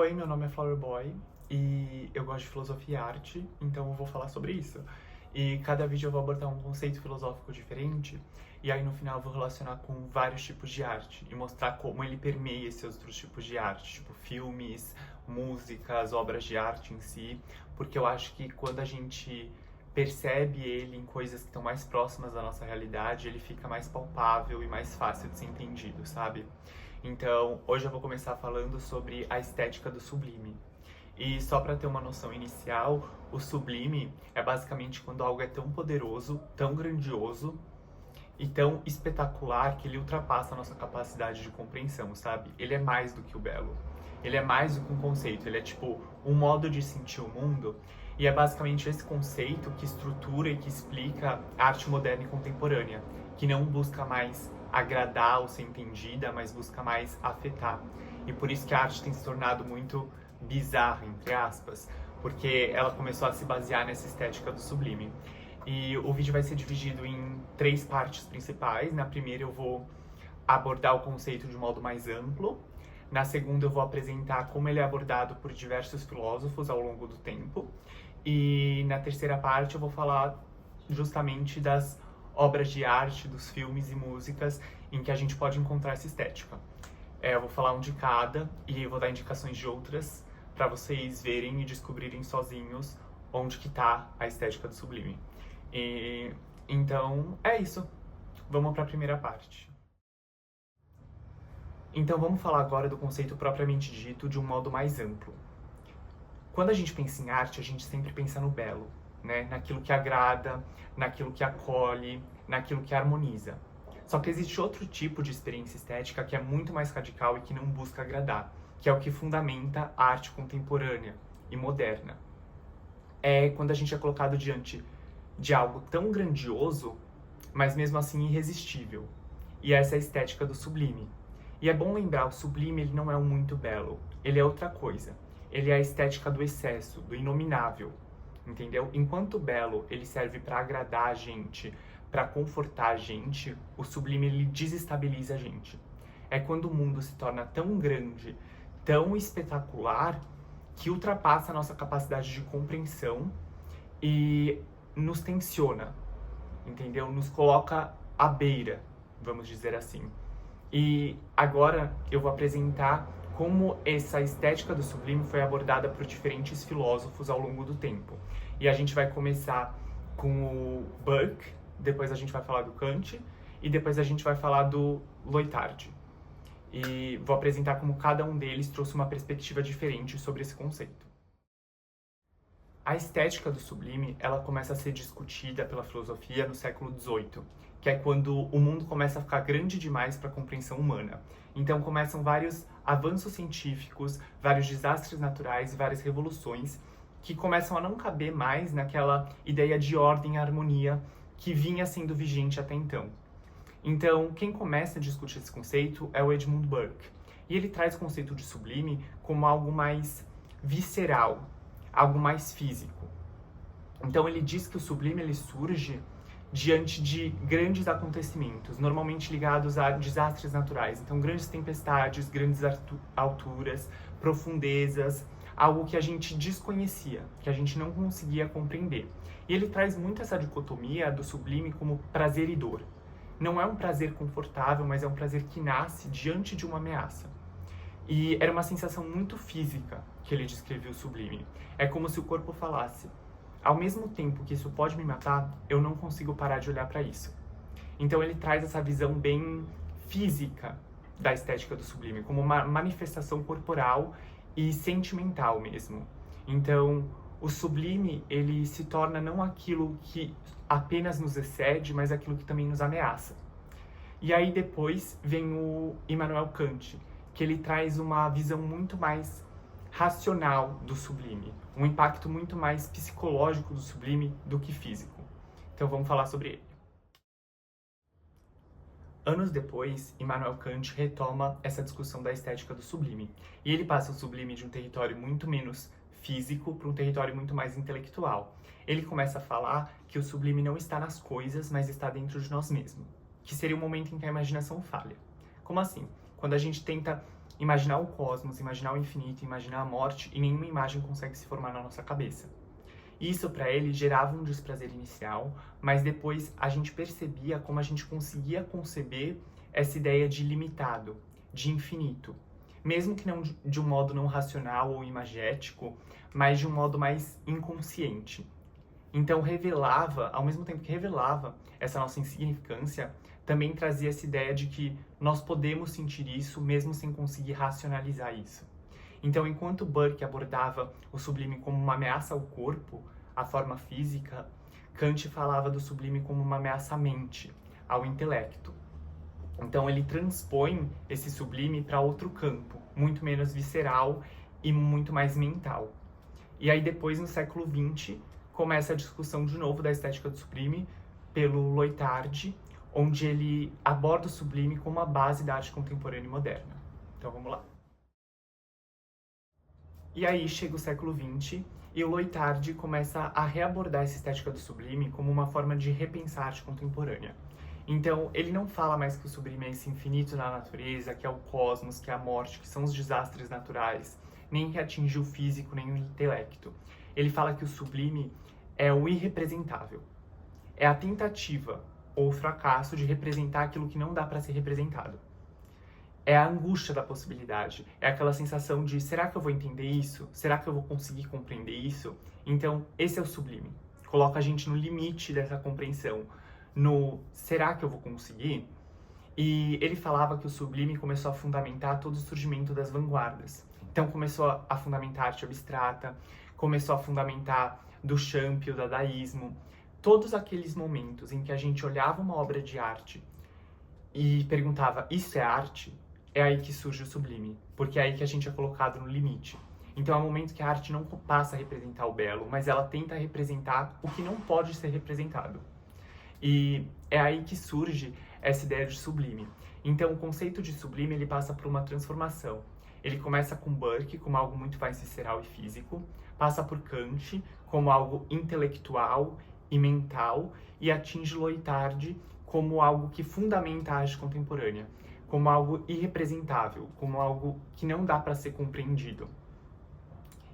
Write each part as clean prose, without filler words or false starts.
Oi, meu nome é Flower Boy e eu gosto de filosofia e arte, então eu vou falar sobre isso. E cada vídeo eu vou abordar um conceito filosófico diferente, e aí no final eu vou relacionar com vários tipos de arte e mostrar como ele permeia esses outros tipos de arte, tipo filmes, músicas, obras de arte em si, porque eu acho que quando a gente percebe ele em coisas que estão mais próximas da nossa realidade, ele fica mais palpável e mais fácil de ser entendido, sabe? Então, hoje eu vou começar falando sobre a estética do sublime. E só para ter uma noção inicial, o sublime é basicamente quando algo é tão poderoso, tão grandioso e tão espetacular que ele ultrapassa a nossa capacidade de compreensão, sabe? Ele é mais do que o belo. Ele é mais do que um conceito, ele é tipo um modo de sentir o mundo. E é basicamente esse conceito que estrutura e que explica a arte moderna e contemporânea, que não busca mais agradar ou ser entendida, mas busca mais afetar. E por isso que a arte tem se tornado muito bizarra, entre aspas, porque ela começou a se basear nessa estética do sublime. E o vídeo vai ser dividido em 3 partes principais. Na primeira eu vou abordar o conceito de um modo mais amplo. Na segunda eu vou apresentar como ele é abordado por diversos filósofos ao longo do tempo. E na terceira parte eu vou falar justamente das obras de arte, dos filmes e músicas em que a gente pode encontrar essa estética. Eu vou falar um de cada e vou dar indicações de outras para vocês verem e descobrirem sozinhos onde que tá a estética do sublime. Então, é isso. Vamos para a primeira parte. Então, vamos falar agora do conceito propriamente dito de um modo mais amplo. Quando a gente pensa em arte, a gente sempre pensa no belo, né? Naquilo que agrada, naquilo que acolhe, naquilo que harmoniza. Só que existe outro tipo de experiência estética que é muito mais radical e que não busca agradar, que é o que fundamenta a arte contemporânea e moderna. É quando a gente é colocado diante de algo tão grandioso, mas mesmo assim irresistível. E essa é a estética do sublime. E é bom lembrar, o sublime ele não é um muito belo, ele é outra coisa. Ele é a estética do excesso, do inominável, entendeu? Enquanto o belo ele serve para agradar a gente, para confortar a gente, o sublime ele desestabiliza a gente. É quando o mundo se torna tão grande, tão espetacular, que ultrapassa a nossa capacidade de compreensão e nos tensiona, entendeu? Nos coloca à beira, vamos dizer assim. E agora eu vou apresentar como essa estética do sublime foi abordada por diferentes filósofos ao longo do tempo. E a gente vai começar com o Burke, depois a gente vai falar do Kant e depois a gente vai falar do Lyotard. E vou apresentar como cada um deles trouxe uma perspectiva diferente sobre esse conceito. A estética do sublime, ela começa a ser discutida pela filosofia no século XVIII, que é quando o mundo começa a ficar grande demais para a compreensão humana. Então começam vários avanços científicos, vários desastres naturais e várias revoluções que começam a não caber mais naquela ideia de ordem e harmonia que vinha sendo vigente até então. Então, quem começa a discutir esse conceito é o Edmund Burke. E ele traz o conceito de sublime como algo mais visceral, algo mais físico. Então ele diz que o sublime ele surge diante de grandes acontecimentos, normalmente ligados a desastres naturais. Então grandes tempestades, grandes alturas, profundezas, algo que a gente desconhecia, que a gente não conseguia compreender. E ele traz muito essa dicotomia do sublime como prazer e dor. Não é um prazer confortável, mas é um prazer que nasce diante de uma ameaça. E era uma sensação muito física que ele descreveu o sublime. É como se o corpo falasse: ao mesmo tempo que isso pode me matar, eu não consigo parar de olhar para isso. Então ele traz essa visão bem física da estética do sublime, como uma manifestação corporal e sentimental mesmo. Então o sublime ele se torna não aquilo que apenas nos excede, mas aquilo que também nos ameaça. E aí depois vem o Immanuel Kant, que ele traz uma visão muito mais racional do sublime, um impacto muito mais psicológico do sublime do que físico. Então vamos falar sobre ele. Anos depois, Immanuel Kant retoma essa discussão da estética do sublime, e ele passa o sublime de um território muito menos físico para um território muito mais intelectual. Ele começa a falar que o sublime não está nas coisas, mas está dentro de nós mesmos, que seria o momento em que a imaginação falha. Como assim? Quando a gente tenta imaginar o cosmos, imaginar o infinito, imaginar a morte, e nenhuma imagem consegue se formar na nossa cabeça. Isso para ele gerava um desprazer inicial, mas depois a gente percebia como a gente conseguia conceber essa ideia de limitado, de infinito. Mesmo que não de um modo não racional ou imagético, mas de um modo mais inconsciente. Então revelava, ao mesmo tempo que revelava essa nossa insignificância, também trazia essa ideia de que nós podemos sentir isso mesmo sem conseguir racionalizar isso. Então, enquanto Burke abordava o sublime como uma ameaça ao corpo, à forma física, Kant falava do sublime como uma ameaça à mente, ao intelecto. Então, ele transpõe esse sublime para outro campo, muito menos visceral e muito mais mental. E aí, depois, no século XX, começa a discussão de novo da estética do sublime pelo Loitard, onde ele aborda o sublime como a base da arte contemporânea e moderna. Então, vamos lá. E aí chega o século XX e o Loitard começa a reabordar essa estética do sublime como uma forma de repensar a arte contemporânea. Então, ele não fala mais que o sublime é esse infinito na natureza, que é o cosmos, que é a morte, que são os desastres naturais, nem que atinge o físico, nem o intelecto. Ele fala que o sublime é o irrepresentável. É a tentativa ou o fracasso de representar aquilo que não dá para ser representado. É a angústia da possibilidade, é aquela sensação de será que eu vou entender isso? Será que eu vou conseguir compreender isso? Então, esse é o sublime. Coloca a gente no limite dessa compreensão, no será que eu vou conseguir? E ele falava que o sublime começou a fundamentar todo o surgimento das vanguardas. Então, começou a fundamentar a arte abstrata, começou a fundamentar Duchamp, o dadaísmo, todos aqueles momentos em que a gente olhava uma obra de arte e perguntava, isso é arte? É aí que surge o sublime, porque é aí que a gente é colocado no limite. Então é um momento que a arte não passa a representar o belo, mas ela tenta representar o que não pode ser representado. E é aí que surge essa ideia de sublime. Então o conceito de sublime ele passa por uma transformação. Ele começa com Burke como algo muito mais visceral e físico, passa por Kant como algo intelectual e mental e atinge Loitard como algo que fundamenta a arte contemporânea, como algo irrepresentável, como algo que não dá para ser compreendido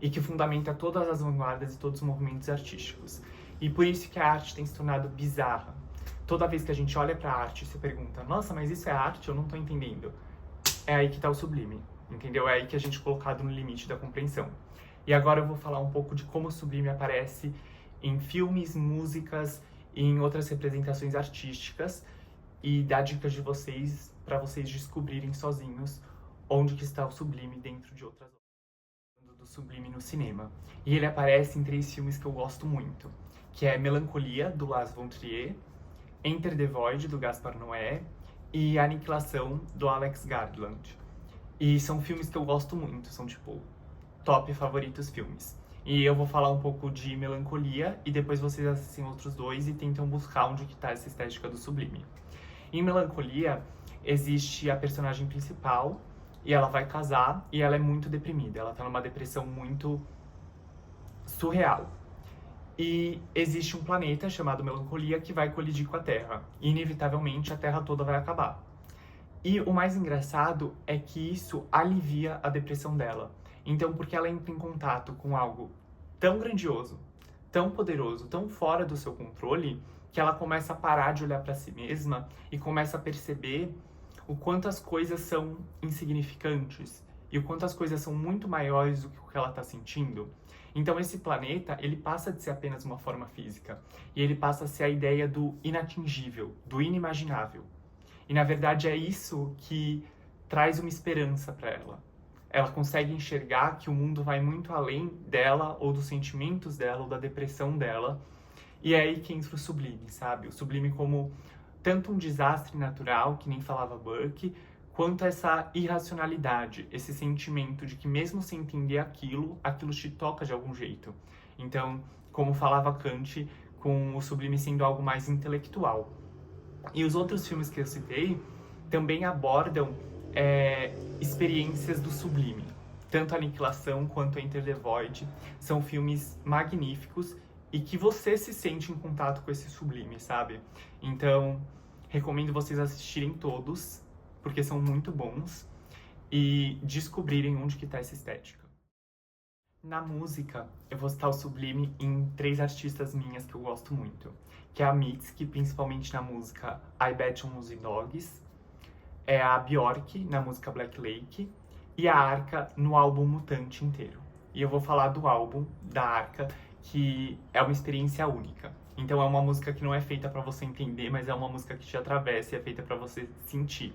e que fundamenta todas as vanguardas e todos os movimentos artísticos. E por isso que a arte tem se tornado bizarra. Toda vez que a gente olha para a arte e se pergunta, nossa, mas isso é arte? Eu não estou entendendo. É aí que está o sublime, entendeu? É aí que a gente é colocado no limite da compreensão. E agora eu vou falar um pouco de como o sublime aparece em filmes, músicas e em outras representações artísticas e dar dicas de vocês para vocês descobrirem sozinhos onde que está o sublime dentro de outras obras do sublime no cinema. E ele aparece em 3 filmes que eu gosto muito, que é Melancolia, do Lars von Trier, Enter the Void, do Gaspar Noé, e Aniquilação, do Alex Garland. E são filmes que eu gosto muito, são tipo top favoritos filmes. E eu vou falar um pouco de Melancolia e depois vocês assistem outros 2 e tentam buscar onde que tá essa estética do sublime. Em Melancolia existe a personagem principal e ela vai casar e ela é muito deprimida, ela tá numa depressão muito surreal. E existe um planeta chamado Melancolia que vai colidir com a Terra. E, inevitavelmente, a Terra toda vai acabar. E o mais engraçado é que isso alivia a depressão dela. Então, porque ela entra em contato com algo tão grandioso, tão poderoso, tão fora do seu controle, que ela começa a parar de olhar para si mesma e começa a perceber o quanto as coisas são insignificantes e o quanto as coisas são muito maiores do que o que ela está sentindo. Então esse planeta, ele passa de ser apenas uma forma física e ele passa a ser a ideia do inatingível, do inimaginável. E na verdade é isso que traz uma esperança para ela. Ela consegue enxergar que o mundo vai muito além dela ou dos sentimentos dela ou da depressão dela. E é aí que entra o sublime, sabe? O sublime como tanto um desastre natural, que nem falava Burke, quanto essa irracionalidade, esse sentimento de que mesmo sem entender aquilo te toca de algum jeito. Então, como falava Kant, com o sublime sendo algo mais intelectual. E os outros filmes que eu citei também abordam experiências do sublime. Tanto Aniquilação quanto Enter the Void são filmes magníficos e que você se sente em contato com esse sublime, sabe? Então, recomendo vocês assistirem todos, porque são muito bons. e descobrirem onde que tá essa estética. Na música, eu vou citar o Sublime em 3 artistas minhas que eu gosto muito, que é a Mitski, principalmente na música I Bet on Losing Dogs, é a Bjork na música Black Lake e a Arca no álbum Mutante inteiro. E eu vou falar do álbum da Arca, que é uma experiência única. Então é uma música que não é feita pra você entender, mas é uma música que te atravessa e é feita pra você sentir.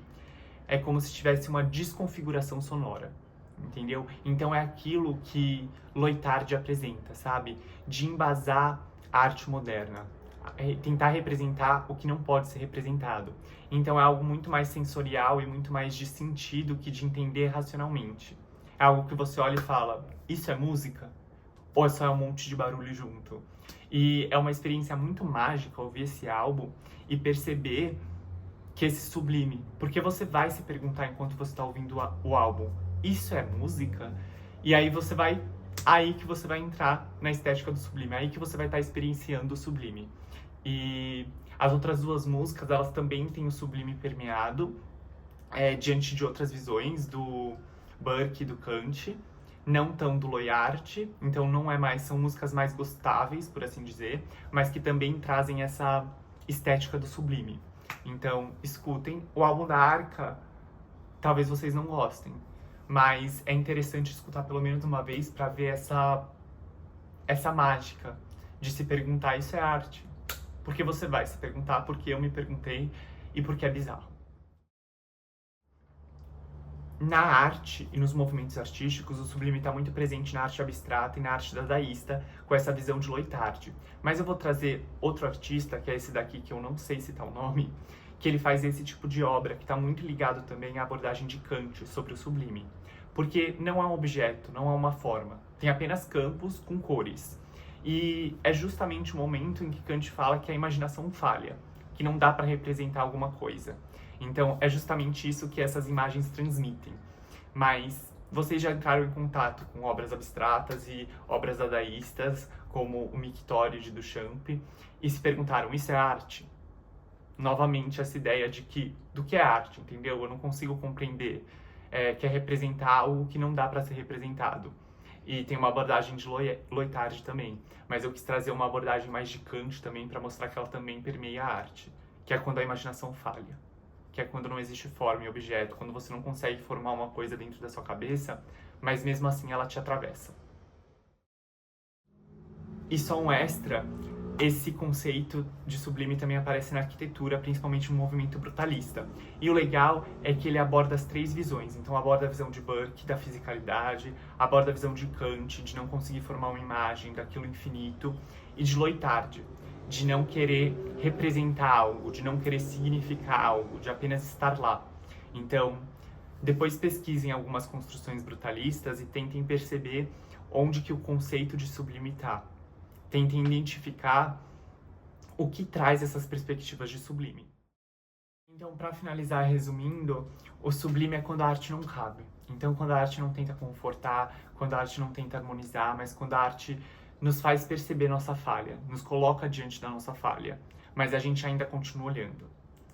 É como se tivesse uma desconfiguração sonora, entendeu? Então é aquilo que Loitard apresenta, sabe? De embasar a arte moderna, tentar representar o que não pode ser representado. Então é algo muito mais sensorial e muito mais de sentido que de entender racionalmente. É algo que você olha e fala, isso é música? Ou é só um monte de barulho junto? E é uma experiência muito mágica ouvir esse álbum e perceber que esse Sublime, porque você vai se perguntar enquanto você está ouvindo o álbum, isso é música? E aí que você vai entrar na estética do Sublime, aí que você vai estar experienciando o Sublime. E as outras 2 músicas, elas também têm o Sublime permeado, diante de outras visões do Burke e do Kant, não tão do Loyart, então são músicas mais gostáveis, por assim dizer, mas que também trazem essa estética do Sublime. Então, escutem. O álbum da Arca, talvez vocês não gostem, mas é interessante escutar pelo menos uma vez para ver essa mágica de se perguntar, isso é arte? Porque você vai se perguntar, porque eu me perguntei e porque é bizarro. Na arte e nos movimentos artísticos, o Sublime está muito presente na arte abstrata e na arte dadaísta, com essa visão de Loitard. Mas eu vou trazer outro artista, que é esse daqui, que eu não sei citar o nome, que ele faz esse tipo de obra, que está muito ligado também à abordagem de Kant sobre o Sublime. Porque não é um objeto, não é uma forma, tem apenas campos com cores. E é justamente o momento em que Kant fala que a imaginação falha, que não dá para representar alguma coisa. Então, é justamente isso que essas imagens transmitem. Mas vocês já entraram em contato com obras abstratas e obras dadaístas, como o Mictório de Duchamp, e se perguntaram, isso é arte? Novamente, essa ideia do que é arte, entendeu? Eu não consigo compreender, que é representar algo que não dá para ser representado. E tem uma abordagem de Loitard também, mas eu quis trazer uma abordagem mais de Kant também, para mostrar que ela também permeia a arte, que é quando a imaginação falha. Que é quando não existe forma e objeto, quando você não consegue formar uma coisa dentro da sua cabeça, mas mesmo assim ela te atravessa. E só um extra, esse conceito de Sublime também aparece na arquitetura, principalmente no movimento brutalista. E o legal é que ele aborda as 3 visões. Então aborda a visão de Burke, da fisicalidade, aborda a visão de Kant, de não conseguir formar uma imagem daquilo infinito, e de Loitard, de não querer representar algo, de não querer significar algo, de apenas estar lá. Então, depois pesquisem algumas construções brutalistas e tentem perceber onde que o conceito de Sublime está. Tentem identificar o que traz essas perspectivas de Sublime. Então, para finalizar, resumindo, o Sublime é quando a arte não cabe. Então, quando a arte não tenta confortar, quando a arte não tenta harmonizar, mas quando a arte nos faz perceber nossa falha, nos coloca diante da nossa falha, mas a gente ainda continua olhando.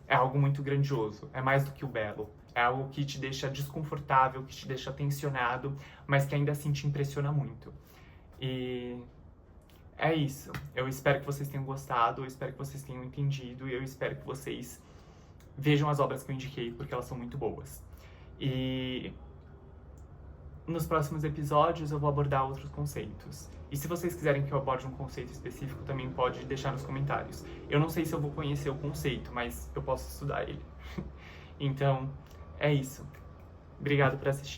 É algo muito grandioso, é mais do que o belo, é algo que te deixa desconfortável, que te deixa tensionado, mas que ainda assim te impressiona muito. E é isso. Eu espero que vocês tenham gostado, eu espero que vocês tenham entendido e eu espero que vocês vejam as obras que eu indiquei, porque elas são muito boas. E nos próximos episódios eu vou abordar outros conceitos. E se vocês quiserem que eu aborde um conceito específico, também pode deixar nos comentários. Eu não sei se eu vou conhecer o conceito, mas eu posso estudar ele. Então, é isso. Obrigado por assistir.